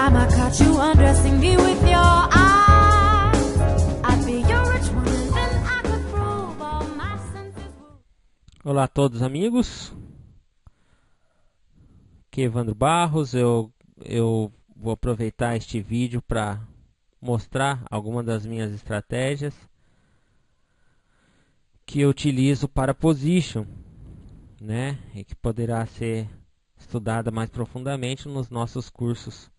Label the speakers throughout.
Speaker 1: time I caught you undressing me with your eyes, I'd be your rich one and then I could prove all my senses were...
Speaker 2: Olá a todos, amigos. Aqui é Evandro Barros. Eu vou aproveitar este vídeo para mostrar algumas das minhas estratégias que eu utilizo para position, né? E que poderá ser estudada mais profundamente nos nossos cursos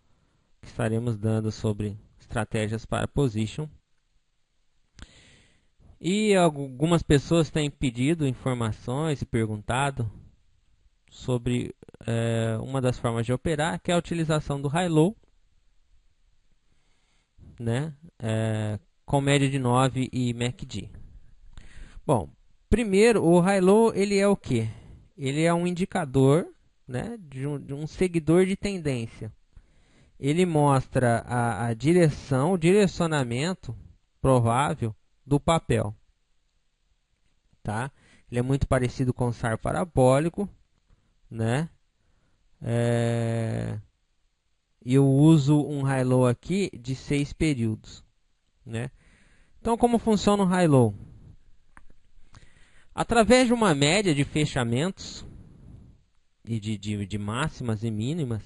Speaker 2: que estaremos dando sobre estratégias para position. E algumas pessoas têm pedido informações e perguntado sobre uma das formas de operar, que é a utilização do high-low, né? Com média de 9 e MACD. Bom, primeiro, o high-low ele é o que? Ele é um indicador, né, de um seguidor de tendência. Ele mostra a direção, o direcionamento provável do papel. Tá? Ele é muito parecido com o SAR parabólico, né? Eu uso um high-low aqui de 6 períodos, né? Então, como funciona o high-low? Através de uma média de fechamentos e de máximas e mínimas,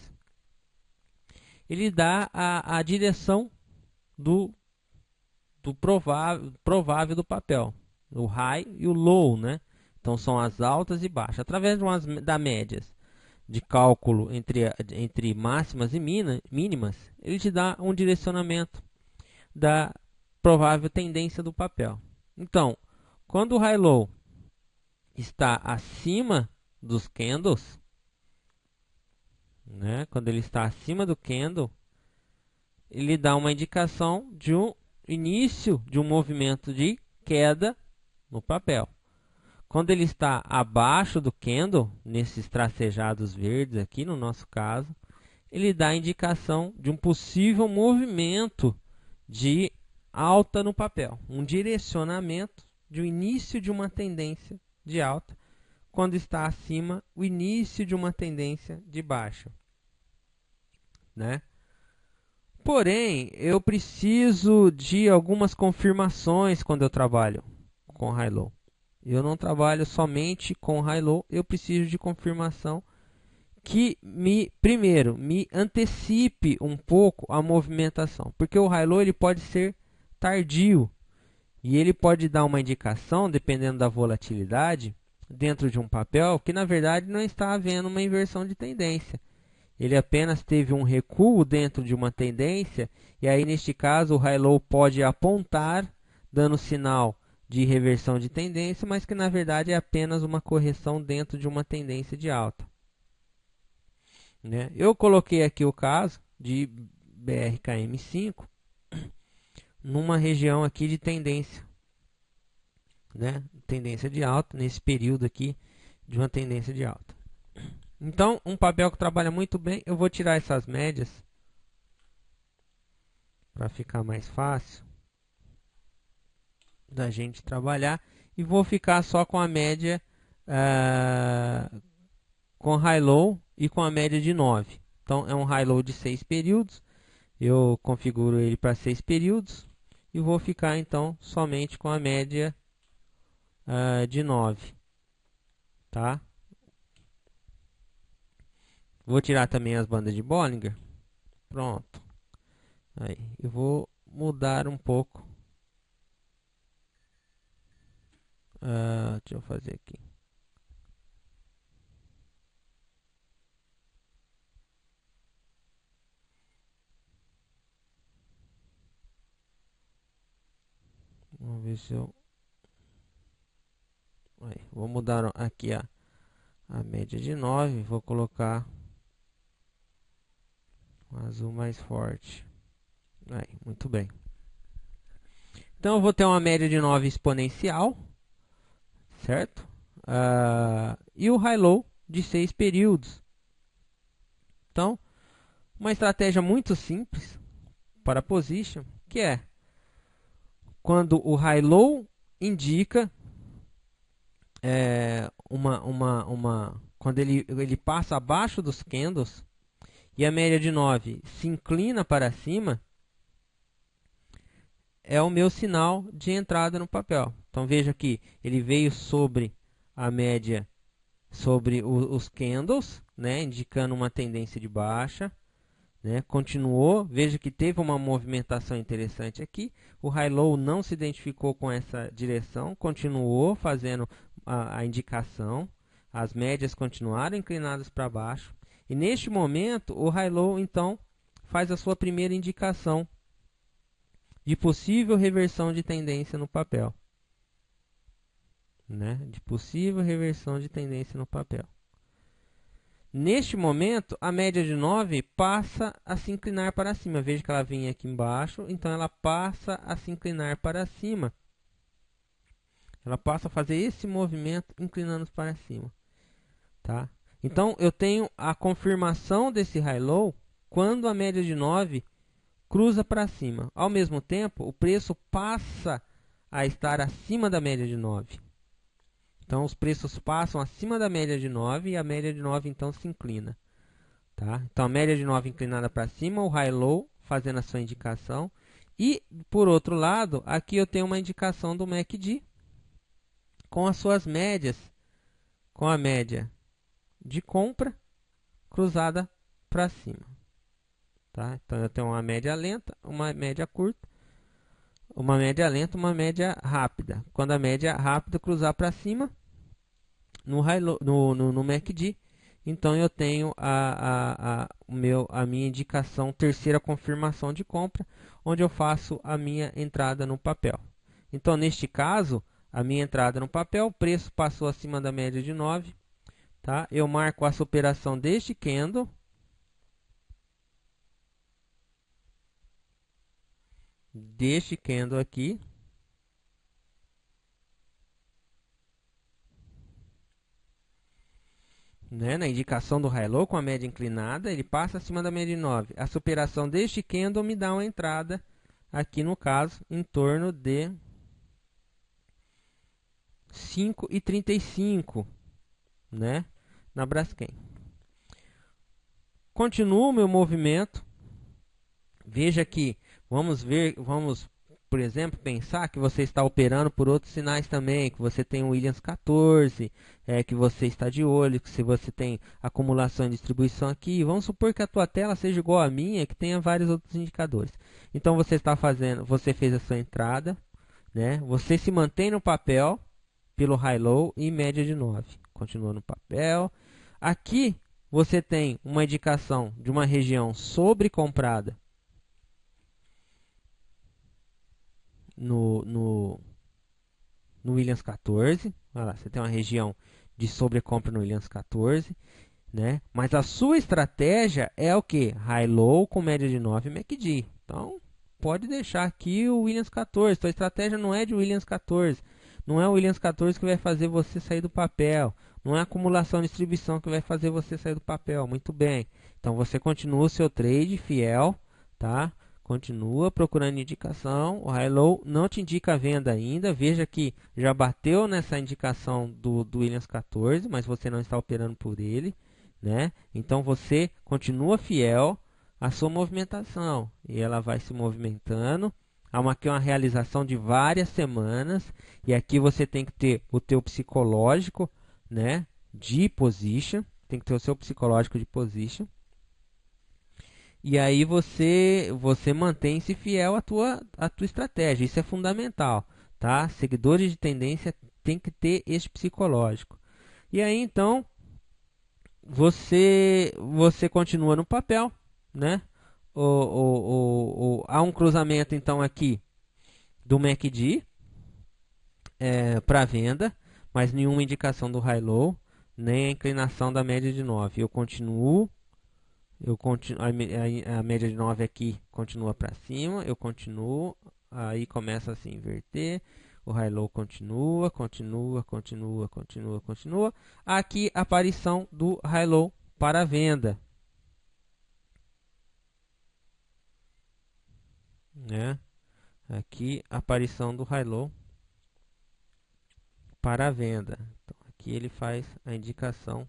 Speaker 2: ele dá a direção do provável do papel, o high e o low, né? Então são as altas e baixas. Através das médias de cálculo entre máximas e mínimas, ele te dá um direcionamento da provável tendência do papel. Então, quando o high-low está acima dos candles, né? Quando ele está acima do candle, ele dá uma indicação de um início de um movimento de queda no papel. Quando ele está abaixo do candle, nesses tracejados verdes aqui no nosso caso, ele dá a indicação de um possível movimento de alta no papel, um direcionamento de um início de uma tendência de alta, quando está acima, o início de uma tendência de baixa, né? Porém, eu preciso de algumas confirmações quando eu trabalho com high-low. Eu não trabalho somente com high-low, eu preciso de confirmação que primeiro me antecipe um pouco a movimentação, porque o high-low ele pode ser tardio e ele pode dar uma indicação, dependendo da volatilidade, dentro de um papel, que na verdade não está havendo uma inversão de tendência. Ele apenas teve um recuo dentro de uma tendência, e aí neste caso o high-low pode apontar, dando sinal de reversão de tendência, mas que na verdade é apenas uma correção dentro de uma tendência de alta, né? Eu coloquei aqui o caso de BRKM5 numa região aqui de tendência, né? Tendência de alta, nesse período aqui de uma tendência de alta. Então, um papel que trabalha muito bem, eu vou tirar essas médias para ficar mais fácil da gente trabalhar, e vou ficar só com a média com high-low e com a média de 9. Então, é um high-low de 6 períodos, eu configuro ele para 6 períodos, e vou ficar então somente com a média de 9, tá? Vou tirar também as bandas de Bollinger. Pronto. Aí, eu vou mudar um pouco. Deixa eu fazer aqui. Vamos ver se eu... Aí, vou mudar aqui a média de 9. Vou colocar um azul mais forte. Aí, muito bem. Então, eu vou ter uma média de 9 exponencial, certo? E o high-low de 6 períodos. Então, uma estratégia muito simples para position, que é quando o high-low indica quando ele passa abaixo dos candles e a média de 9 se inclina para cima, é o meu sinal de entrada no papel. Então veja que ele veio sobre a média, sobre os candles, né, indicando uma tendência de baixa, né, continuou, veja que teve uma movimentação interessante aqui, o high-low não se identificou com essa direção, continuou fazendo a indicação, as médias continuaram inclinadas para baixo, e neste momento o high-low então faz a sua primeira indicação de possível reversão de tendência no papel, né, de possível reversão de tendência no papel. Neste momento, a média de 9 passa a se inclinar para cima. Veja que ela vinha aqui embaixo, então ela passa a se inclinar para cima. Ela passa a fazer esse movimento inclinando para cima. Tá? Então, eu tenho a confirmação desse high-low quando a média de 9 cruza para cima. Ao mesmo tempo, o preço passa a estar acima da média de 9. Então, os preços passam acima da média de 9 e a média de 9 então se inclina. Tá? Então, a média de 9 inclinada para cima, o high-low fazendo a sua indicação. E, por outro lado, aqui eu tenho uma indicação do MACD com as suas médias, com a média de compra cruzada para cima. Tá? Então, eu tenho uma média lenta, uma média curta, uma média lenta, uma média rápida. Quando a média rápida cruzar para cima, no MACD, então eu tenho a minha indicação, terceira confirmação de compra, onde eu faço a minha entrada no papel. Então, neste caso, a minha entrada no papel, o preço passou acima da média de 9. Tá? Eu marco essa operação deste candle. Deste candle aqui. Né, na indicação do high-low com a média inclinada, ele passa acima da média de 9. A superação deste candle me dá uma entrada, aqui no caso, em torno de 5,35, né, na Braskem. Continuo o meu movimento. Veja que, vamos, por exemplo, pensar que você está operando por outros sinais também, que você tem o Williams 14, que você está de olho, que se você tem acumulação e distribuição aqui, vamos supor que a tua tela seja igual à minha, que tenha vários outros indicadores. Então você está fazendo, você fez a sua entrada, né? Você se mantém no papel pelo high-low e média de 9. Continua no papel. Aqui você tem uma indicação de uma região sobrecomprada no Williams 14, olha lá, você tem uma região de sobrecompra no Williams 14, né? Mas a sua estratégia é o que? High-low com média de 9 MACD. Então, pode deixar aqui o Williams 14. Sua estratégia não é de Williams 14. Não é o Williams 14 que vai fazer você sair do papel. Não é a acumulação e distribuição que vai fazer você sair do papel. Muito bem. Então, você continua o seu trade fiel, tá? Continua procurando indicação, o high-low não te indica a venda ainda, veja que já bateu nessa indicação do Williams 14, mas você não está operando por ele, né? Então você continua fiel à sua movimentação e ela vai se movimentando. Aqui é uma realização de várias semanas e aqui você tem que ter o teu psicológico, né, de position, tem que ter o seu psicológico de position. E aí você mantém-se fiel à tua estratégia. Isso é fundamental, tá? Seguidores de tendência tem que ter esse psicológico. E aí então você continua no papel, né? Há um cruzamento então aqui do MACD para venda, mas nenhuma indicação do high-low, nem a inclinação da média de 9. Eu continuo. A média de 9 aqui continua para cima, eu continuo, aí começa a se inverter, o high-low continua. Aqui a aparição do high-low para venda, né? Aqui a aparição do high-low para venda. Então, aqui ele faz a indicação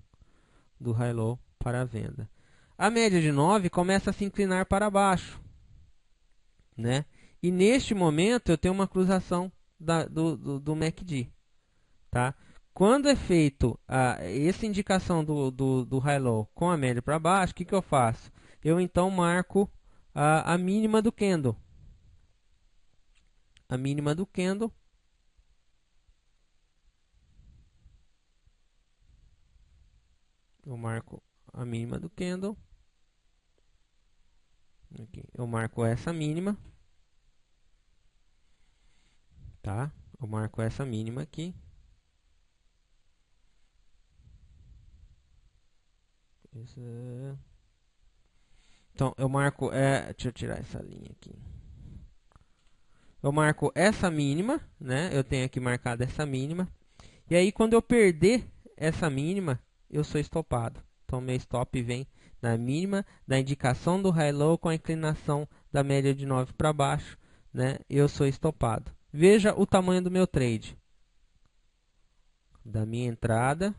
Speaker 2: do high-low para venda. a média de 9 começa a se inclinar para baixo, né? E neste momento eu tenho uma cruzação do MACD, tá? Quando é feito essa indicação do high-low com a média para baixo, o que eu faço? Eu então marco a mínima do candle. A mínima do candle. Eu marco a mínima do candle. Aqui. Eu marco essa mínima. Tá? Eu marco essa mínima aqui. Então, eu marco... deixa eu tirar essa linha aqui. Eu marco essa mínima, né? Eu tenho aqui marcado essa mínima. E aí, quando eu perder essa mínima, eu sou estopado. Então, meu stop vem na mínima da indicação do high-low com a inclinação da média de 9 para baixo, né? Eu sou estopado. Veja o tamanho do meu trade. Da minha entrada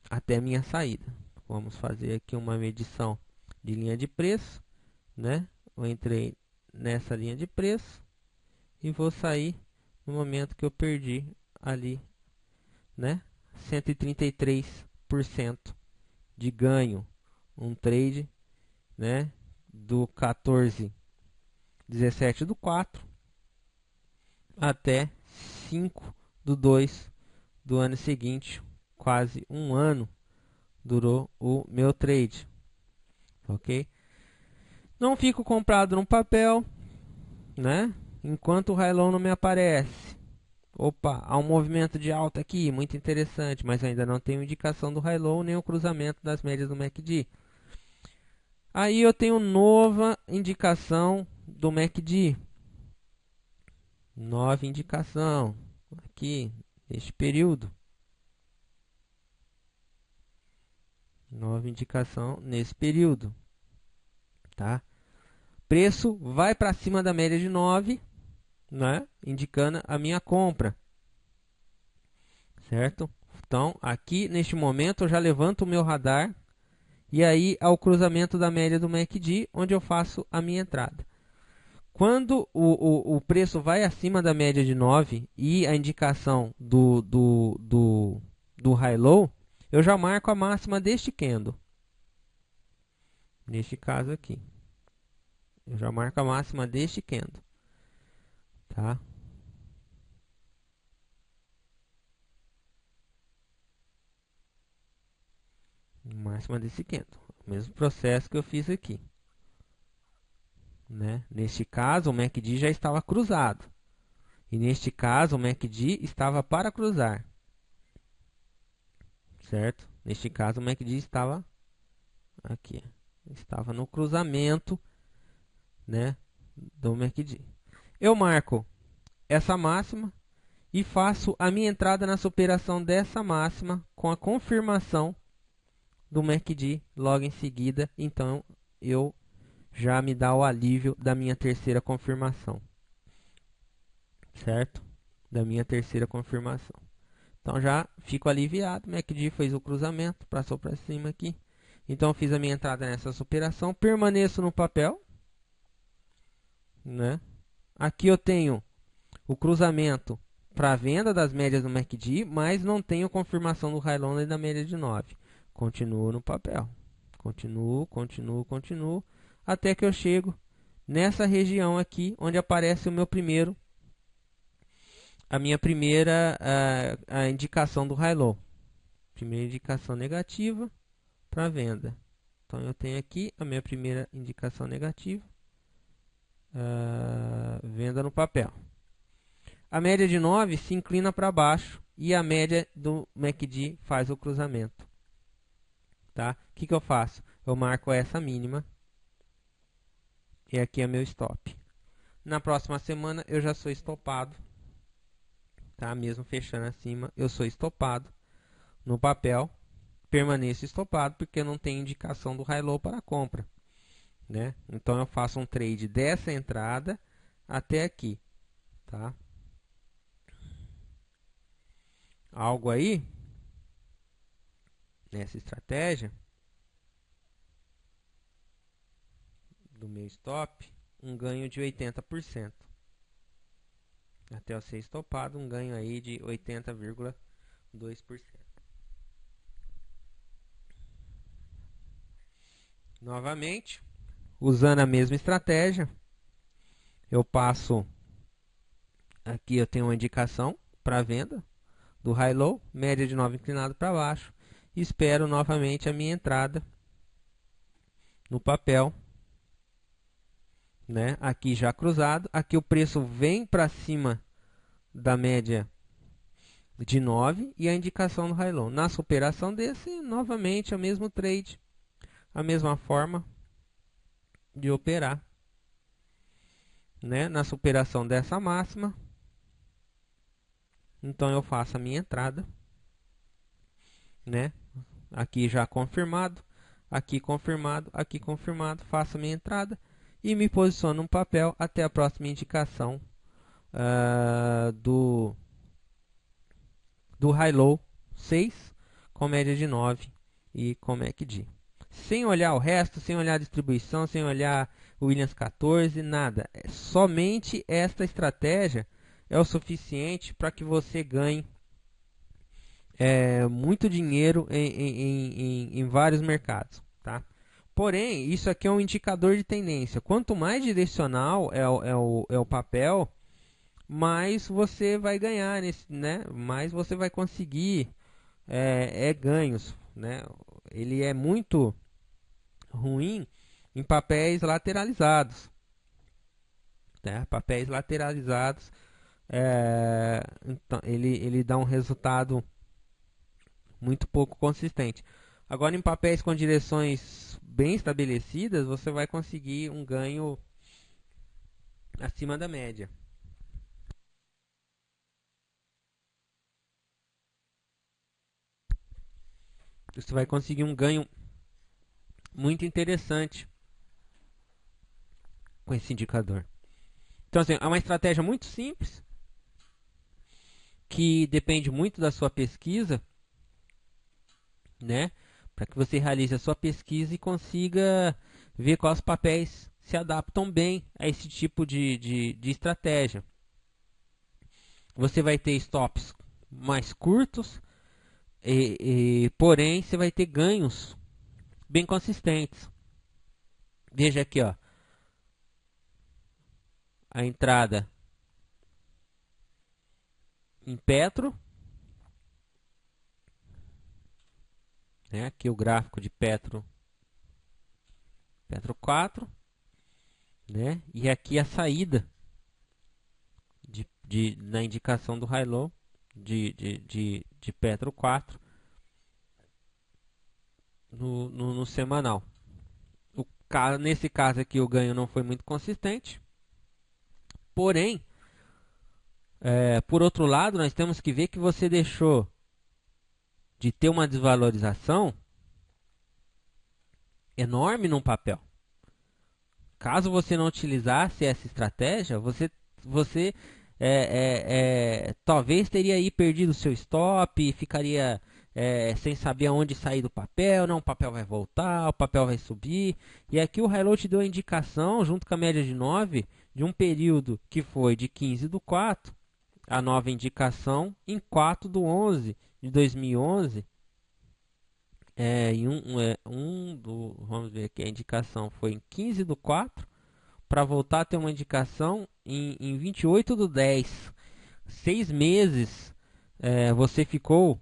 Speaker 2: até minha saída. Vamos fazer aqui uma medição de linha de preço, né? Eu entrei nessa linha de preço e vou sair no momento que eu perdi ali, né? 133% de ganho. Um trade, né? Do 14/17/4 até 5/2 do ano seguinte. Quase um ano durou o meu trade, ok? Não fico comprado no papel, né? Enquanto o high-low não me aparece. Opa, há um movimento de alta aqui, muito interessante, mas ainda não tenho indicação do high-low nem o cruzamento das médias do MACD. Aí eu tenho nova indicação do MACD. Nova indicação aqui neste período. Nova indicação nesse período, tá? Preço vai para cima da média de 9, né? Indicando a minha compra, certo? Então, aqui neste momento eu já levanto o meu radar e aí ao cruzamento da média do MACD, onde eu faço a minha entrada. Quando o preço vai acima da média de 9 e a indicação do high-low, eu já marco a máxima deste candle. Neste caso aqui. Eu já marco a máxima deste candle. Tá? Máxima desse candle. O mesmo processo que eu fiz aqui. Né? Neste caso, o MACD já estava cruzado. E neste caso, o MACD estava para cruzar. Certo? Neste caso, o MACD estava aqui. Estava no cruzamento, né, do MACD. Eu marco essa máxima e faço a minha entrada na superação dessa máxima com a confirmação do MACD logo em seguida. Então, eu já me dá o alívio da minha terceira confirmação. Certo? Da minha terceira confirmação. Então já fico aliviado. MACD fez o cruzamento, passou para cima aqui. Então eu fiz a minha entrada nessa superação, permaneço no papel, né? Aqui eu tenho o cruzamento para a venda das médias do MACD, mas não tenho confirmação do high-low nem da média de 9. Continuo no papel. Continuo, até que eu chego nessa região aqui, onde aparece o meu primeiro a minha primeira a indicação do high-low. Primeira indicação negativa para venda. Então eu tenho aqui a minha primeira indicação negativa, venda no papel. A média de 9 se inclina para baixo e a média do MACD faz o cruzamento. Tá? O que eu faço? Eu marco essa mínima e aqui é meu stop. Na próxima semana eu já sou estopado. Tá? Mesmo fechando acima, eu sou estopado no papel, permaneço estopado porque não tem indicação do high-low para compra, né? Então eu faço um trade dessa entrada até aqui, tá? Algo aí nessa estratégia do meu stop, um ganho de 80%. Até eu ser estopado, um ganho aí de 80,2%. Novamente, usando a mesma estratégia, eu passo aqui, eu tenho uma indicação para venda do high-low, média de 9 inclinado para baixo, e espero novamente a minha entrada no papel, né? Aqui já cruzado, aqui o preço vem para cima da média de 9 e a indicação do high-low. Na superação desse, novamente, é o mesmo trade, a mesma forma de operar, né? Na superação dessa máxima, então eu faço a minha entrada, né? Aqui já confirmado, aqui confirmado, faço a minha entrada e me posiciono no papel até a próxima indicação do high-low 6 com média de 9 e com MACD. Sem olhar o resto, sem olhar a distribuição, sem olhar o Williams 14, nada. Somente esta estratégia é o suficiente para que você ganhe muito dinheiro em vários mercados, tá? Porém, isso aqui é um indicador de tendência. Quanto mais direcional é o papel, mais você vai ganhar, né? Mais você vai conseguir ganhos, né? Ele é muito ruim em papéis lateralizados, né? Papéis lateralizados, então ele dá um resultado muito pouco consistente. Agora, em papéis com direções bem estabelecidas, você vai conseguir um ganho acima da média. Você vai conseguir um ganho muito interessante com esse indicador. Então, assim, é uma estratégia muito simples, que depende muito da sua pesquisa, né? Para que você realize a sua pesquisa e consiga ver quais papéis se adaptam bem a esse tipo de estratégia. Você vai ter stops mais curtos, porém você vai ter ganhos bem consistentes. Veja aqui, ó, a entrada em Petro, né? Aqui o gráfico de Petro 4, né? E aqui a saída na indicação do high-low de Petro 4 no semanal. Nesse caso aqui o ganho não foi muito consistente, porém, por outro lado, nós temos que ver que você deixou de ter uma desvalorização enorme num papel. Caso você não utilizasse essa estratégia, você talvez teria aí perdido seu stop, ficaria sem saber aonde sair do papel. Não, o papel vai voltar, o papel vai subir. E aqui o high-low te deu a indicação, junto com a média de 9, de um período que foi de 15/4, a nova indicação em 4/11 de 2011. Vamos ver aqui, a indicação foi em 15/4, para voltar a ter uma indicação em 28/10. 6 meses você ficou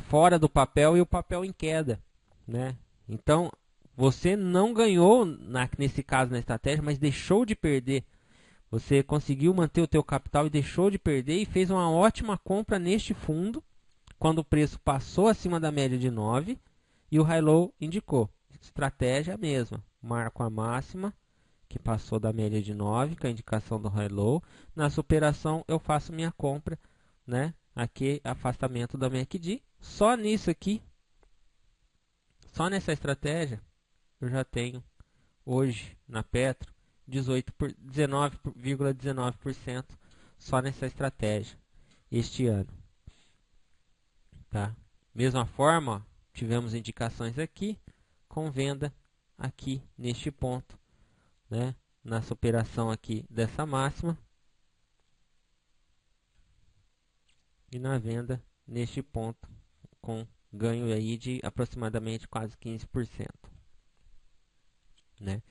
Speaker 2: fora do papel e o papel em queda, né? Então você não ganhou nesse caso na estratégia, mas deixou de perder. Você conseguiu manter o teu capital e deixou de perder, e fez uma ótima compra neste fundo quando o preço passou acima da média de 9 e o high-low indicou. Estratégia mesma, marco a máxima que passou da média de 9 com a indicação do high-low. Na superação eu faço minha compra, né? Aqui afastamento da MACD. Só nisso aqui, só nessa estratégia, eu já tenho hoje na Petro 19,19% só nessa estratégia este ano, tá? Mesma forma, ó, tivemos indicações aqui com venda aqui neste ponto, né, na superação aqui dessa máxima e na venda neste ponto com ganho aí de aproximadamente quase 15%, né?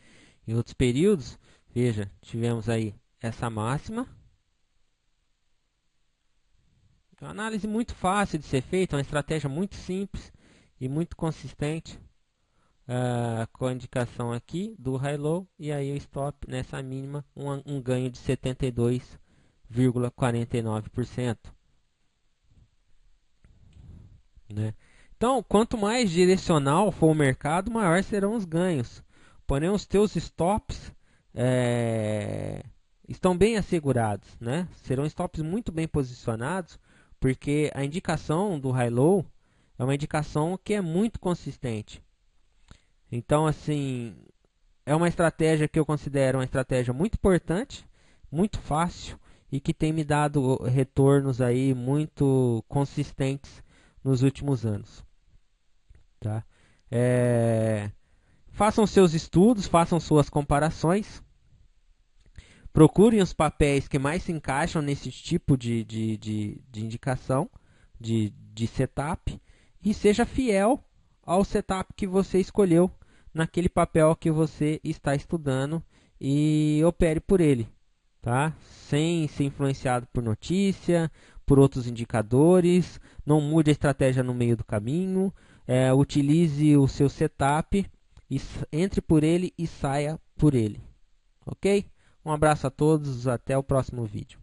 Speaker 2: Em outros períodos, veja, tivemos aí essa máxima. Uma análise muito fácil de ser feita, uma estratégia muito simples e muito consistente, com a indicação aqui do high low e aí o stop nessa mínima, um ganho de 72,49%, né? Então, quanto mais direcional for o mercado, maior serão os ganhos. Porém, os teus stops estão bem assegurados, né? Serão stops muito bem posicionados, porque a indicação do high low é uma indicação que é muito consistente. Então, assim, é uma estratégia que eu considero uma estratégia muito importante, muito fácil e que tem me dado retornos aí muito consistentes nos últimos anos, tá? Façam seus estudos, façam suas comparações, procurem os papéis que mais se encaixam nesse tipo de indicação, de setup, e seja fiel ao setup que você escolheu naquele papel que você está estudando e opere por ele, tá? Sem ser influenciado por notícia, por outros indicadores, não mude a estratégia no meio do caminho, utilize o seu setup, entre por ele e saia por ele, ok? Um abraço a todos, até o próximo vídeo.